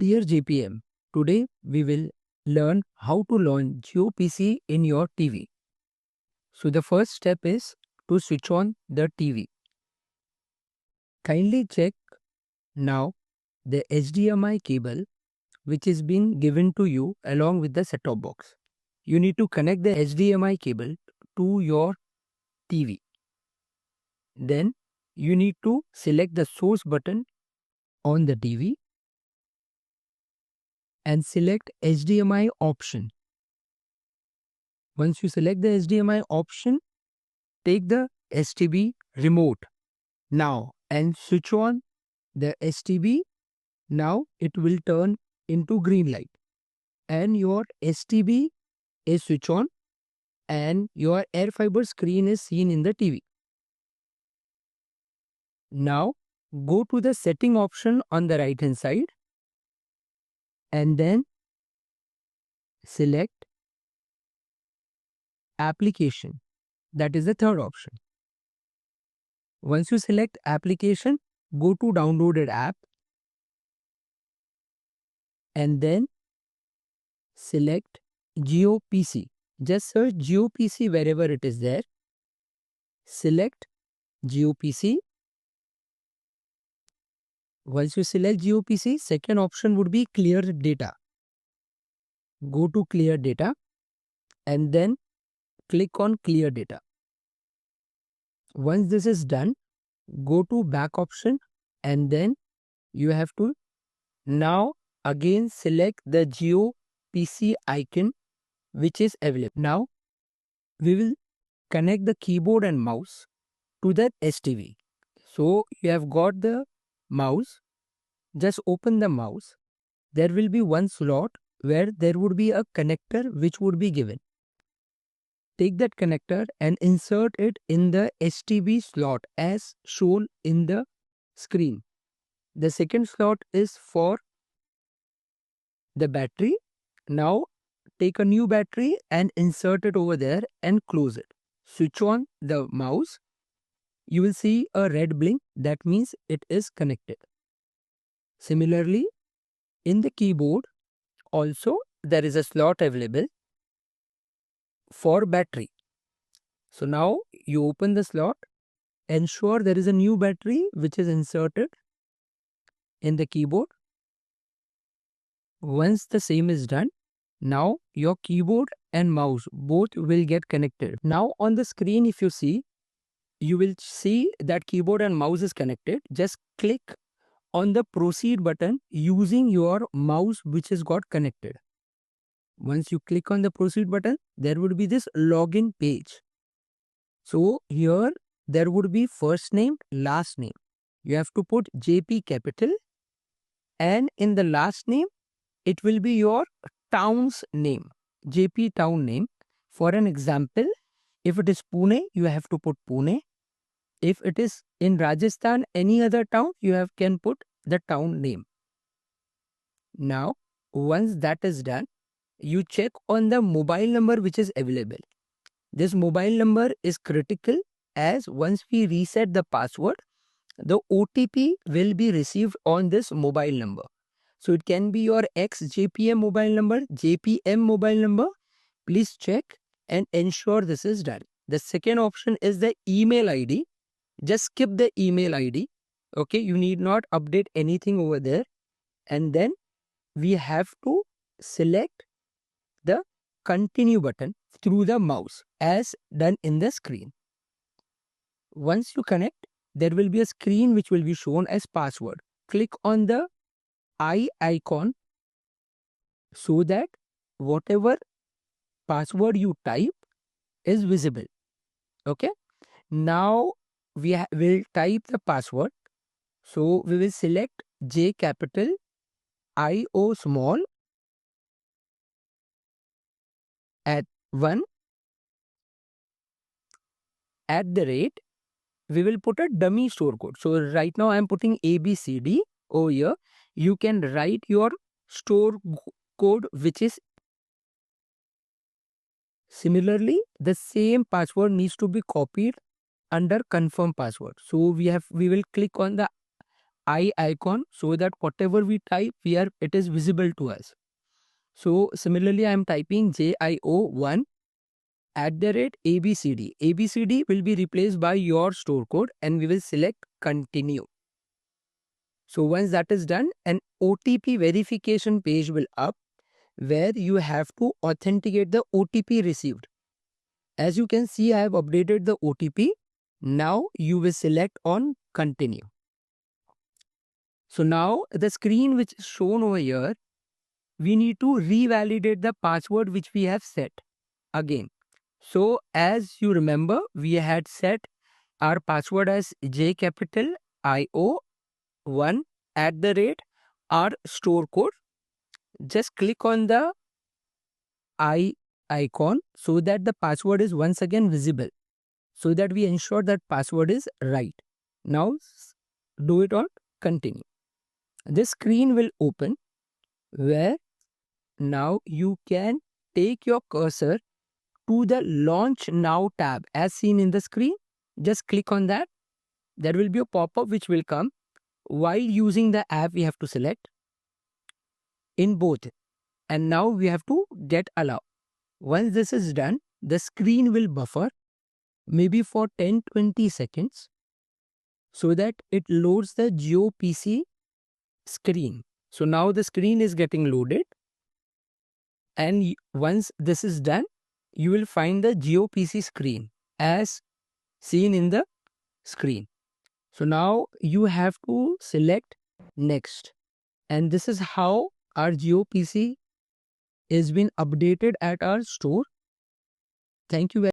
Dear JPM, today we will learn how to launch JioPC in your TV. So the first step is to switch on the TV. Kindly check now the HDMI cable which is being given to you along with the set-top box. You need to connect the HDMI cable to your TV. Then you need to select the source button on the TV and select HDMI option. Once you select the HDMI option, take the STB remote now and switch on the STB. Now it will turn into green light and your STB is switch on and your air fiber screen is seen in the TV. Now go to the setting option on the right hand side and then select application. That is the third option. Once you select application, go to downloaded app and then select JioPC. Just search JioPC wherever it is there. Select JioPC. Once you select JioPC, second option would be clear data. Go to clear data and then click on clear data. Once this is done, go to back option and then you have to now again select the JioPC icon which is available. Now we will connect the keyboard and mouse to that STV. So you have got the mouse, just open the mouse. There will be one slot where there would be a connector which would be given. Take that connector and insert it in the STB slot as shown in the screen. The second slot is for the battery. Now take a new battery and insert it over there and close it. Switch on the mouse. You will see a red blink. That means it is connected. Similarly, in the keyboard also there is a slot available for battery. So now you open the slot, ensure there is a new battery which is inserted in the keyboard. Once the same is done, now your keyboard and mouse both will get connected. Now on the screen if you see, you will see that keyboard and mouse is connected. Just click on the proceed button using your mouse which is got connected. Once you click on the proceed button, there would be this login page. So here there would be first name, last name. You have to put JP capital and in the last name, it will be your town's name, JP town name. For an example, if it is Pune, you have to put Pune. If it is in Rajasthan, any other town, you can put the town name. Now, once that is done, you check on the mobile number which is available. This mobile number is critical as once we reset the password, the OTP will be received on this mobile number. So it can be your ex-JPM mobile number, JPM mobile number. Please check and ensure this is done. The second option is the email ID. Just skip the email ID. Okay, you need not update anything over there. And then we have to select the continue button through the mouse as done in the screen. Once you connect, there will be a screen which will be shown as password. Click on the I icon so that whatever password you type is visible. Okay. Now we will type the password. So we will select J capital, I O small at 1 at the rate. We will put a dummy store code. So right now I am putting ABCD over here. You can write your store code which is similarly the same password needs to be copied under confirm password. So we will click on the eye icon so that whatever we type here, it is visible to us. So similarly, I am typing JIO1 @ABCD. ABCD will be replaced by your store code and we will select continue. So once that is done, an OTP verification page will up where you have to authenticate the OTP received. As you can see, I have updated the OTP. Now you will select on continue. So now the screen which is shown over here, we need to revalidate the password which we have set again. So as you remember, we had set our password as JIO1 our store code. Just click on the eye icon so that the password is once again visible, so that we ensure that password is right. Now do it on continue. This screen will open where now you can take your cursor to the launch now tab as seen in the screen. Just click on that. There will be a pop-up which will come. While using the app, we have to select in both. And now we have to get allow. Once this is done, the screen will buffer maybe for 10-20 seconds so that it loads the Jio PC screen. So now the screen is getting loaded. And once this is done, you will find the Jio PC screen as seen in the screen. So now you have to select next. And this is how our Jio PC is been updated at our store. Thank you very